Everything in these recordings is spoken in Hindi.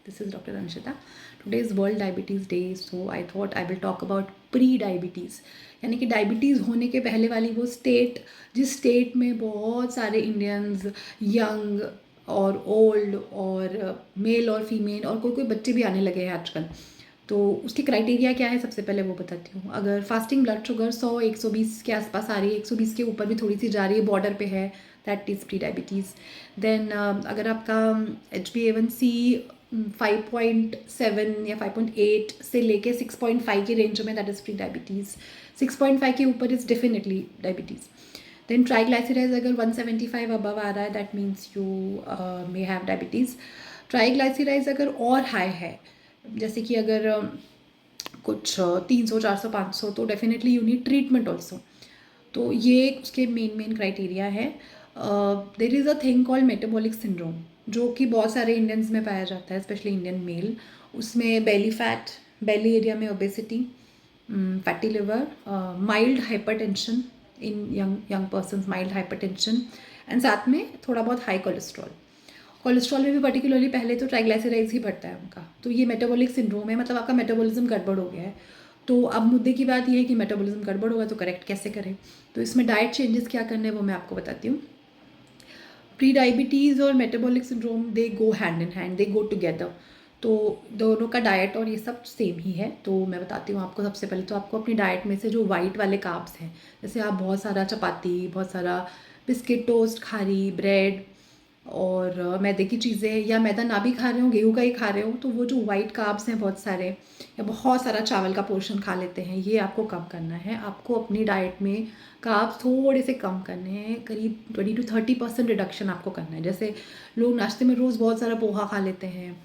This is Dr. Anshita. Today is World Diabetes Day, so I thought I will talk about pre-diabetes, यानी कि डायबिटीज़ होने के पहले वाली वो स्टेट, जिस स्टेट में बहुत सारे इंडियंस यंग और ओल्ड और मेल और फीमेल और कोई कोई बच्चे भी आने लगे हैं आजकल। तो उसकी क्राइटेरिया क्या है सबसे पहले वो बताती हूँ। अगर फास्टिंग ब्लड शुगर 100-120 के आसपास आ रही है, 120 के ऊपर भी थोड़ी सी जा रही है, बॉर्डर पे है, that is pre diabetes. Then अगर आपका HbA1c 5.7 या 5.8 से लेके 6.5 के रेंज में, दैट इज़ प्री डायबिटीज़। 6.5 के ऊपर is definitely diabetes. Then triglyceride अगर 175 अबव आ रहा है, that means you may have diabetes. Triglyceride अगर और हाई है, जैसे कि अगर कुछ 300, 400, 500, तो definitely you need treatment also. तो ये उसके मेन क्राइटेरिया है। There is a thing called metabolic syndrome, जो कि बहुत सारे इंडियंस में पाया जाता है, स्पेशली इंडियन मेल। उसमें बेली फैट, बेली एरिया में obesity, fatty liver, mild hypertension in young persons, mild hypertension, and साथ में थोड़ा बहुत हाई कोलेस्ट्रॉल। कोलेस्ट्रॉल में भी पर्टिकुलरली पहले तो ट्राइग्लाइसराइड्स ही बढ़ता है उनका। तो ये मेटाबॉलिक सिंड्रोम है, मतलब आपका मेटाबॉलिज्म गड़बड़ हो गया है। तो अब मुद्दे की बात यह है कि मेटाबॉलिज्म गड़बड़ होगा तो करेक्ट कैसे करें। तो इसमें डाइट चेंजेस क्या करने हैं वो मैं आपको बताती हूँ। प्री डायबिटीज़ और metabolic syndrome they go hand in hand, they go together. तो दोनों का डाइट और ये सब सेम ही है। तो मैं बताती हूँ आपको। सबसे पहले तो आपको अपनी डाइट में से जो वाइट वाले कार्ब्स हैं, जैसे आप बहुत सारा चपाती, बहुत सारा बिस्किट, टोस्ट, खारी, ब्रेड और मैदे की चीज़ें, या मैदा ना भी खा रहे हो, गेहूँ का ही खा रहे हो, तो वो जो वाइट कार्ब्स हैं बहुत सारे, या बहुत सारा चावल का पोर्शन खा लेते हैं, ये आपको कम करना है। आपको अपनी डाइट में कार्ब्स थोड़े से कम करने हैं, करीब 20 to 30% रिडक्शन आपको करना है। जैसे लोग नाश्ते में रोज़ बहुत सारा पोहा खा लेते हैं,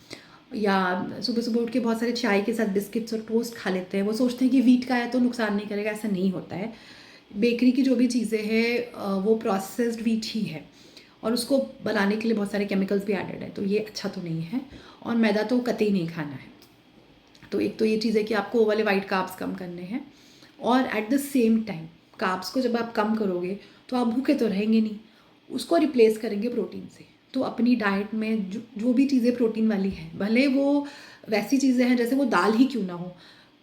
या सुबह सुबह उठ के बहुत सारे चाय के साथ बिस्किट्स और टोस्ट खा लेते हैं। वो सोचते हैं कि वीट का है तो नुकसान नहीं करेगा, ऐसा नहीं होता है। बेकरी की जो भी चीज़ें हैं वो प्रोसेस्ड वीट ही है, और उसको बनाने के लिए बहुत सारे केमिकल्स भी एडेड है, तो ये अच्छा तो नहीं है। और मैदा तो कतई नहीं खाना है। तो एक तो ये चीज़ है कि आपको वो वाले वाइट कार्ब्स कम करने हैं, और at the same time carbs को जब आप कम करोगे तो आप भूखे तो रहेंगे नहीं, उसको रिप्लेस करेंगे प्रोटीन से। तो अपनी डाइट में जो भी चीज़ें प्रोटीन वाली हैं, भले वो वैसी चीज़ें हैं जैसे वो दाल ही क्यों ना हो,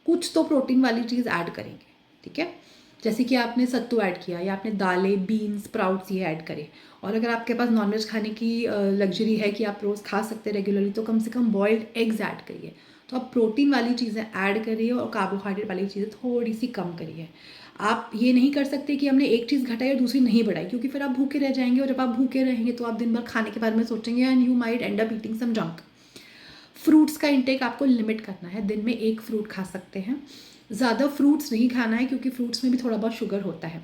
कुछ तो प्रोटीन वाली चीज़ ऐड करेंगे, ठीक है। जैसे कि आपने सत्तू ऐड किया, या आपने दालें, बीन्स, स्प्राउट्स ये ऐड करें। और अगर आपके पास नॉनवेज खाने की लग्जरी है कि आप रोज़ खा सकते हैं रेगुलरली, तो कम से कम बॉइल्ड एग्स ऐड करिए। तो आप प्रोटीन वाली चीज़ें ऐड करिए और कार्बोहाइड्रेट वाली चीज़ें थोड़ी सी कम करिए। आप ये नहीं कर सकते कि हमने एक चीज़ घटाई और दूसरी नहीं बढ़ाई, क्योंकि फिर आप भूखे रह जाएंगे, और जब आप भूखे रहेंगे तो आप दिन भर खाने के बारे में सोचेंगे, and you might end up eating some junk. Fruits का इंटेक आपको लिमिट करना है, दिन में 1 फ्रूट खा सकते हैं। ज़्यादा फ्रूट्स नहीं खाना है, क्योंकि फ्रूट्स में भी थोड़ा बहुत शुगर होता है।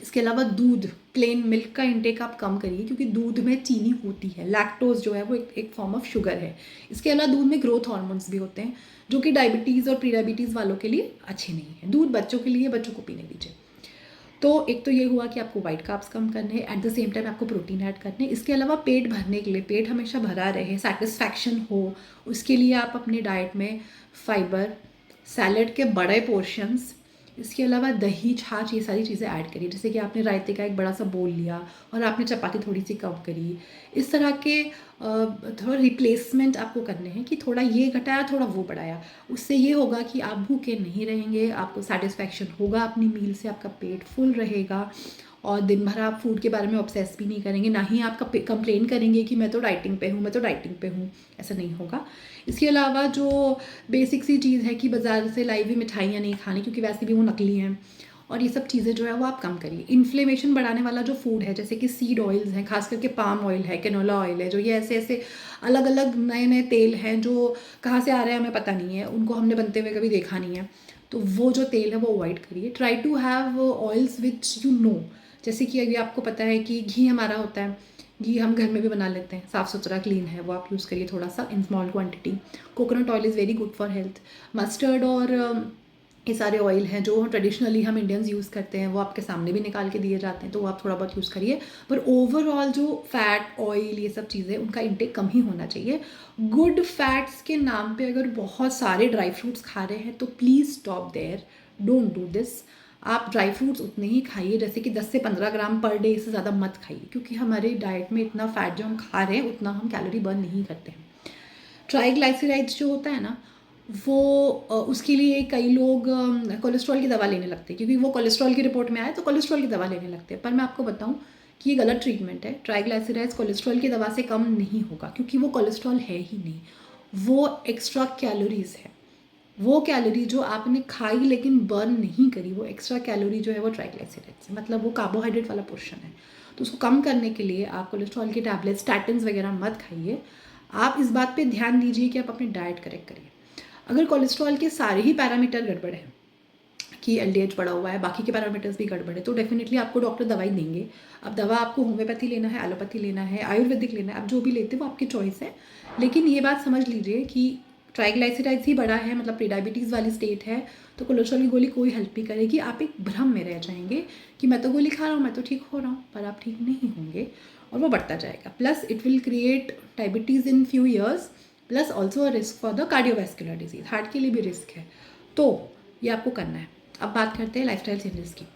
इसके अलावा दूध, प्लेन मिल्क का इंटेक आप कम करिए, क्योंकि दूध में चीनी होती है, लैक्टोज जो है वो एक फॉर्म ऑफ शुगर है। इसके अलावा दूध में ग्रोथ हार्मोन्स भी होते हैं, जो कि डायबिटीज़ और प्री डायबिटीज़ वालों के लिए अच्छे नहीं है। दूध बच्चों के लिए, बच्चों को पीने दीजिए। तो एक तो ये हुआ कि आपको वाइट कार्ब्स कम करने हैं, एट द सेम टाइम आपको प्रोटीन ऐड करने हैं। इसके अलावा पेट भरने के लिए, पेट हमेशा भरा रहे, सेटिस्फैक्शन हो, उसके लिए आप अपनी डाइट में फाइबर, सैलड के बड़े पोर्शंस, इसके अलावा दही, छाछ, ये सारी चीज़ें ऐड करिए। जैसे कि आपने रायते का एक बड़ा सा बोल लिया और आपने चपाती थोड़ी सी कम करी। इस तरह के थोड़ा रिप्लेसमेंट आपको करने हैं, कि थोड़ा ये घटाया, थोड़ा वो बढ़ाया। उससे ये होगा कि आप भूखे नहीं रहेंगे, आपको सेटिस्फैक्शन होगा अपनी मील से, आपका पेट फुल रहेगा, और दिन भर आप फूड के बारे में ऑब्सेस भी नहीं करेंगे, ना ही आप कंप्लेन करेंगे कि मैं तो डाइटिंग पे हूँ, मैं तो डाइटिंग पे हूँ। ऐसा नहीं होगा। इसके अलावा जो बेसिक सी चीज़ है कि बाज़ार से लाई हुई मिठाइयाँ नहीं खानी, क्योंकि वैसे भी वो नकली हैं, और ये सब चीज़ें जो है वो आप कम करिए। इन्फ्लेमेशन बढ़ाने वाला जो फूड है, जैसे कि सीड ऑयल्स हैं, खास करके पाम ऑयल है, कैनोला ऑयल है, जो ये ऐसे ऐसे अलग अलग नए नए तेल हैं जो कहाँ से आ रहे हैं हमें पता नहीं है, उनको हमने बनते हुए कभी देखा नहीं है। तो वो जो तेल है वो अवॉइड करिए। Try to have oils which you know. जैसे कि अभी आपको पता है कि घी हमारा होता है, घी हम घर में भी बना लेते हैं, साफ़ सुथरा क्लीन है, वो आप यूज़ करिए थोड़ा सा in small quantity. Coconut oil is very good for health. Mustard और ये सारे ऑयल हैं जो ट्रेडिशनली हम इंडियंस यूज़ करते हैं, वो आपके सामने भी निकाल के दिए जाते हैं, तो वो आप थोड़ा बहुत यूज़ करिए। पर ओवरऑल जो फैट, ऑयल, ये सब चीज़ें, उनका इंटेक कम ही होना चाहिए। गुड फैट्स के नाम पे अगर बहुत सारे ड्राई फ्रूट्स खा रहे हैं तो please stop there, don't do this. आप ड्राई फ्रूट्स उतने ही खाइए, जैसे कि 10 से 15 ग्राम पर डे, इससे ज़्यादा मत खाइए, क्योंकि हमारी डाइट में इतना फ़ैट जो हम खा रहे हैं उतना हम कैलोरी बर्न नहीं करते हैं। ट्राइग्लाइसराइड्स जो होता है ना, वो उसके लिए कई लोग कोलेस्ट्रॉल की दवा लेने लगते हैं, क्योंकि वो कोलेस्ट्रॉल की रिपोर्ट में आया तो कोलेस्ट्रॉल की दवा लेने लगते हैं। पर मैं आपको बताऊं कि ये गलत ट्रीटमेंट है। ट्राइग्लाइसराइड्स कोलेस्ट्रॉल की दवा से कम नहीं होगा, क्योंकि वो कोलेस्ट्रॉल है ही नहीं, वो एक्स्ट्रा कैलोरीज है। वो कैलोरी जो आपने खाई लेकिन बर्न नहीं करी, वो एक्स्ट्रा कैलोरी जो है वो ट्राइग्लाइसराइड्स है, मतलब वो कार्बोहाइड्रेट वाला पोर्शन है। तो उसको कम करने के लिए आप कोलेस्ट्रॉल के टैबलेट, स्टैटिन्स वगैरह मत खाइए। आप इस बात पे ध्यान दीजिए कि आप अपनी डाइट करेक्ट करिए। अगर कोलेस्ट्रॉल के सारे ही पैरामीटर गड़बड़ हैं कि LDH बढ़ा हुआ है, बाकी के पैरामीटर्स भी गड़बड़ है, तो डेफिनेटली आपको डॉक्टर दवाई देंगे। अब दवा आपको होम्योपैथी लेना है, एलोपैथी लेना है, आयुर्वेदिक लेना है, आप जो भी लेते हो वो आपकी चॉइस है। लेकिन ये बात समझ लीजिए कि ट्राइग्लाइसराइड्स ही बढ़ा है, मतलब प्री डायबिटीज़ वाली स्टेट है, तो कोलेस्ट्रॉल की गोली कोई हेल्प नहीं करेगी। आप एक भ्रम में रह जाएंगे कि मैं तो गोली खा रहा हूँ, मैं तो ठीक हो रहा हूँ, पर आप ठीक नहीं होंगे और वो बढ़ता जाएगा। Plus it will create diabetes in few years, plus also a risk for the cardiovascular disease, heart के लिए भी रिस्क है। तो ये आपको करना है। अब बात करते हैं लाइफस्टाइल चेंजेस की।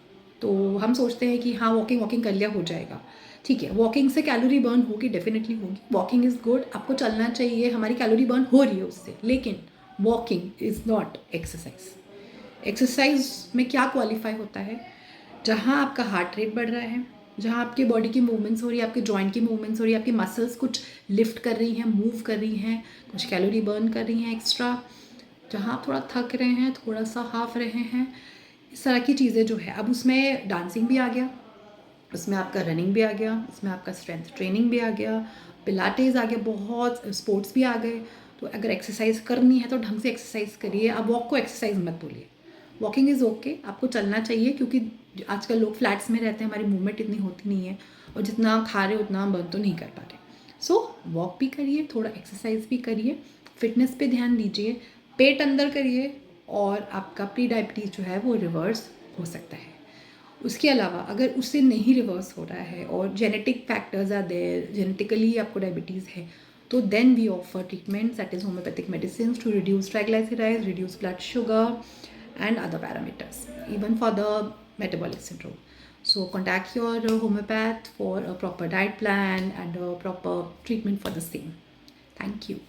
तो हम सोचते हैं कि हाँ वॉकिंग कर लिया हो जाएगा, ठीक है। वॉकिंग से कैलोरी बर्न होगी, डेफिनेटली होगी। वॉकिंग इज़ गुड, आपको चलना चाहिए, हमारी कैलोरी बर्न हो रही है उससे। लेकिन walking is not exercise. Exercise में क्या क्वालिफाई होता है? जहाँ आपका हार्ट रेट बढ़ रहा है, जहाँ आपके बॉडी की मूवमेंट्स हो रही है, आपके जॉइंट की मूवमेंट्स हो रही है, आपकी मसल्स कुछ लिफ्ट कर रही हैं, मूव कर रही हैं, कुछ कैलोरी बर्न कर रही हैं एक्स्ट्रा, जहाँ आप थोड़ा थक रहे हैं, थोड़ा सा हाफ रहे हैं, इस तरह की चीज़ें जो है। अब उसमें डांसिंग भी आ गया, उसमें आपका रनिंग भी आ गया, उसमें आपका स्ट्रेंथ ट्रेनिंग भी आ गया, पिलाटेस आ गया, बहुत स्पोर्ट्स भी आ गए। तो अगर एक्सरसाइज करनी है तो ढंग से एक्सरसाइज करिए। अब वॉक को एक्सरसाइज मत बोलिए। वॉकिंग इज़ ओके, आपको चलना चाहिए, क्योंकि आजकल लोग फ्लैट्स में रहते हैं, हमारी मूवमेंट इतनी होती नहीं है, और जितना खा रहे उतना बर्न तो नहीं कर पा रहे। सो वॉक भी करिए, थोड़ा एक्सरसाइज भी करिए, फिटनेस पे ध्यान दीजिए, पेट अंदर करिए, और आपका प्री डायबिटीज़ जो है वो रिवर्स हो सकता है। उसके अलावा अगर उससे नहीं रिवर्स हो रहा है और genetic factors are there, genetically आपको डायबिटीज़ है, तो then we offer treatments, that is homeopathic medicine to reduce triglycerides, reduce blood sugar and other parameters, even for the metabolic syndrome. So contact your homeopath for a proper diet plan and a proper treatment for the same. Thank you.